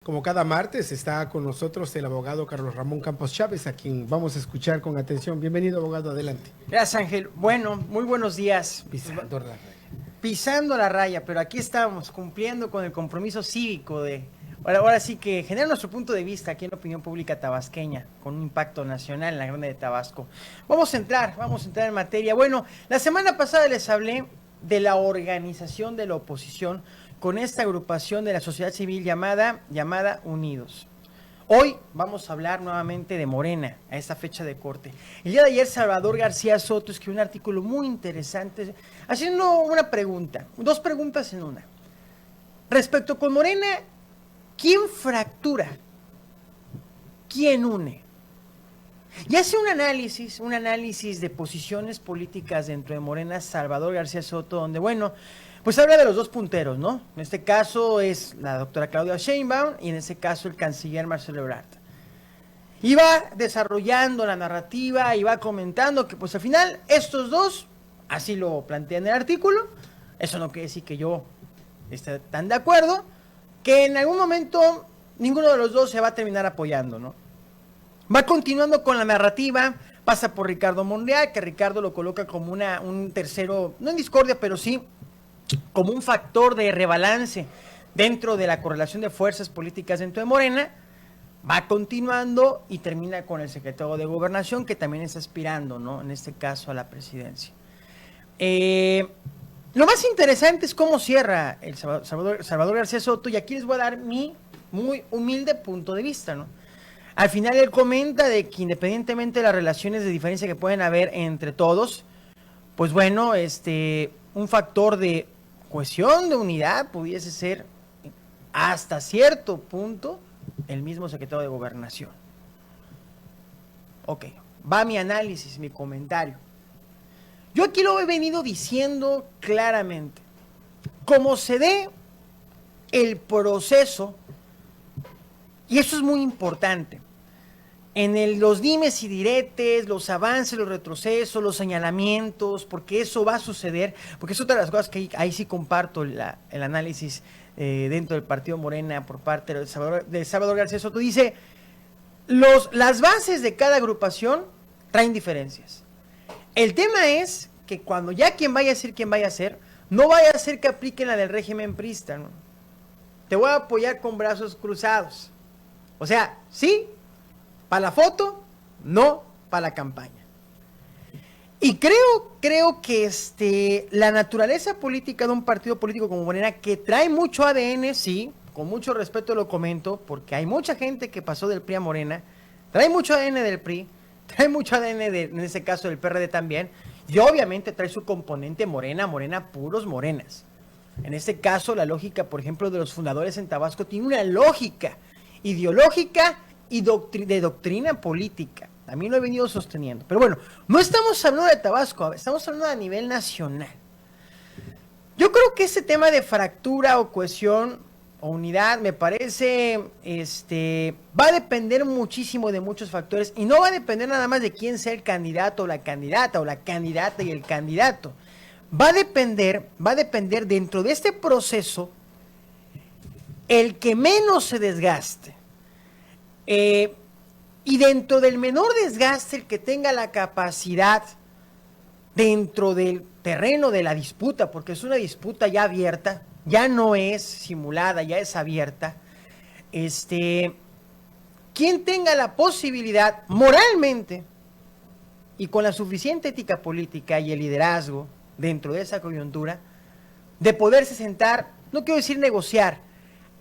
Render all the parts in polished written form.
Como cada martes está con nosotros el abogado Carlos Ramón Campos Chávez, a quien vamos a escuchar con atención. Bienvenido, abogado, adelante. Gracias, Ángel. Bueno, muy buenos días. Pisando la raya. Pisando la raya, pero aquí estamos cumpliendo con el compromiso cívico de, ahora sí que generar nuestro punto de vista aquí en la opinión pública tabasqueña, con un impacto nacional en la Grande de Tabasco. Vamos a entrar en materia. Bueno, la semana pasada les hablé de la organización de la oposición con esta agrupación de la sociedad civil llamada Unidos. Hoy vamos a hablar nuevamente de Morena, a esta fecha de corte. El día de ayer Salvador García Soto escribió un artículo muy interesante, haciendo una pregunta, dos preguntas en una. Respecto con Morena, ¿quién fractura? ¿Quién une? Y hace un análisis de posiciones políticas dentro de Morena, Salvador García Soto, donde, bueno, pues habla de los dos punteros, ¿no? En este caso es la doctora Claudia Sheinbaum y en ese caso el canciller Marcelo Ebrard. Y va desarrollando la narrativa y va comentando que pues al final estos dos, así lo plantea en el artículo, eso no quiere decir que yo esté tan de acuerdo, que en algún momento ninguno de los dos se va a terminar apoyando, ¿no? Va continuando con la narrativa, pasa por Ricardo Monreal, que Ricardo lo coloca como un tercero, no en discordia, pero sí como un factor de rebalance dentro de la correlación de fuerzas políticas dentro de Morena. Va continuando y termina con el secretario de Gobernación, que también está aspirando, ¿no? En este caso a la presidencia. Lo más interesante es cómo cierra el Salvador García Soto, y aquí les voy a dar mi muy humilde punto de vista, ¿no? Al final él comenta de que independientemente de las relaciones de diferencia que pueden haber entre todos, pues bueno, un factor de cohesión, de unidad, pudiese ser hasta cierto punto el mismo secretario de Gobernación. Ok, va mi análisis, mi comentario. Yo aquí lo he venido diciendo claramente. Como se dé el proceso, y eso es muy importante, los dimes y diretes, los avances, los retrocesos, los señalamientos, porque eso va a suceder, porque es otra de las cosas que ahí sí comparto el análisis dentro del partido Morena por parte de Salvador García Soto. Dice, las bases de cada agrupación traen diferencias. El tema es que cuando ya quien vaya a ser, no vaya a ser que apliquen la del régimen priista, ¿no? Te voy a apoyar con brazos cruzados. O sea, sí, para la foto, no para la campaña. Y creo que la naturaleza política de un partido político como Morena, que trae mucho ADN, sí, con mucho respeto lo comento, porque hay mucha gente que pasó del PRI a Morena, trae mucho ADN del PRI, trae mucho ADN en ese caso del PRD también, y obviamente trae su componente morena puros morenas. En este caso, la lógica, por ejemplo, de los fundadores en Tabasco tiene una lógica ideológica y de doctrina política. También lo he venido sosteniendo. Pero bueno, no estamos hablando de Tabasco, estamos hablando a nivel nacional. Yo creo que ese tema de fractura o cohesión o unidad, me parece, va a depender muchísimo de muchos factores, y no va a depender nada más de quién sea el candidato o la candidata y el candidato. Va a depender dentro de este proceso el que menos se desgaste. Y dentro del menor desgaste, el que tenga la capacidad dentro del terreno de la disputa, porque es una disputa ya abierta, ya no es simulada, ya es abierta, quien tenga la posibilidad moralmente y con la suficiente ética política y el liderazgo dentro de esa coyuntura, de poderse sentar, no quiero decir negociar,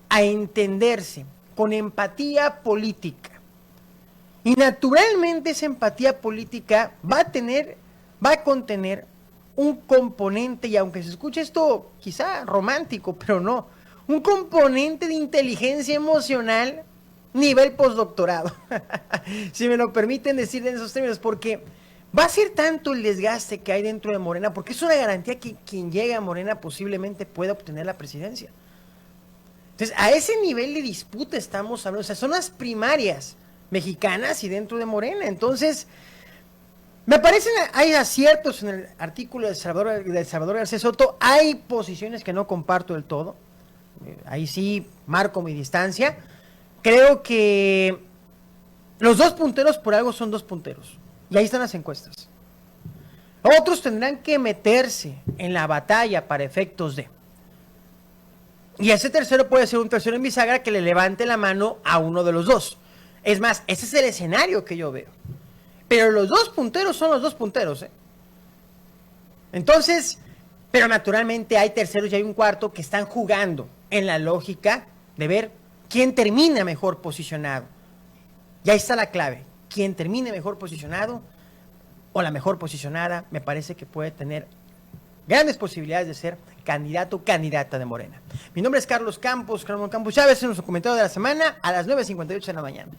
a entenderse con empatía política. Y naturalmente esa empatía política va a contener un componente, y aunque se escuche esto quizá romántico, pero no, un componente de inteligencia emocional nivel postdoctorado, si me lo permiten decir en esos términos, porque va a ser tanto el desgaste que hay dentro de Morena, porque es una garantía que quien llegue a Morena posiblemente pueda obtener la presidencia. Entonces, a ese nivel de disputa estamos hablando, o sea, son las primarias mexicanas y dentro de Morena. Entonces, me parecen, hay aciertos en el artículo de Salvador García Soto, hay posiciones que no comparto del todo, ahí sí marco mi distancia, creo que los dos punteros por algo son dos punteros. Y ahí están las encuestas. Otros tendrán que meterse en la batalla para efectos de. Y ese tercero puede ser un tercero en bisagra que le levante la mano a uno de los dos. Es más, ese es el escenario que yo veo. Pero los dos punteros son los dos punteros, ¿eh? Entonces, pero naturalmente hay terceros y hay un cuarto que están jugando en la lógica de ver quién termina mejor posicionado. Y ahí está la clave. Quien termine mejor posicionado o la mejor posicionada, me parece que puede tener grandes posibilidades de ser candidato o candidata de Morena. Mi nombre es Carlos Campos Chávez, en nuestro comentario de la semana a las 9:58 de la mañana.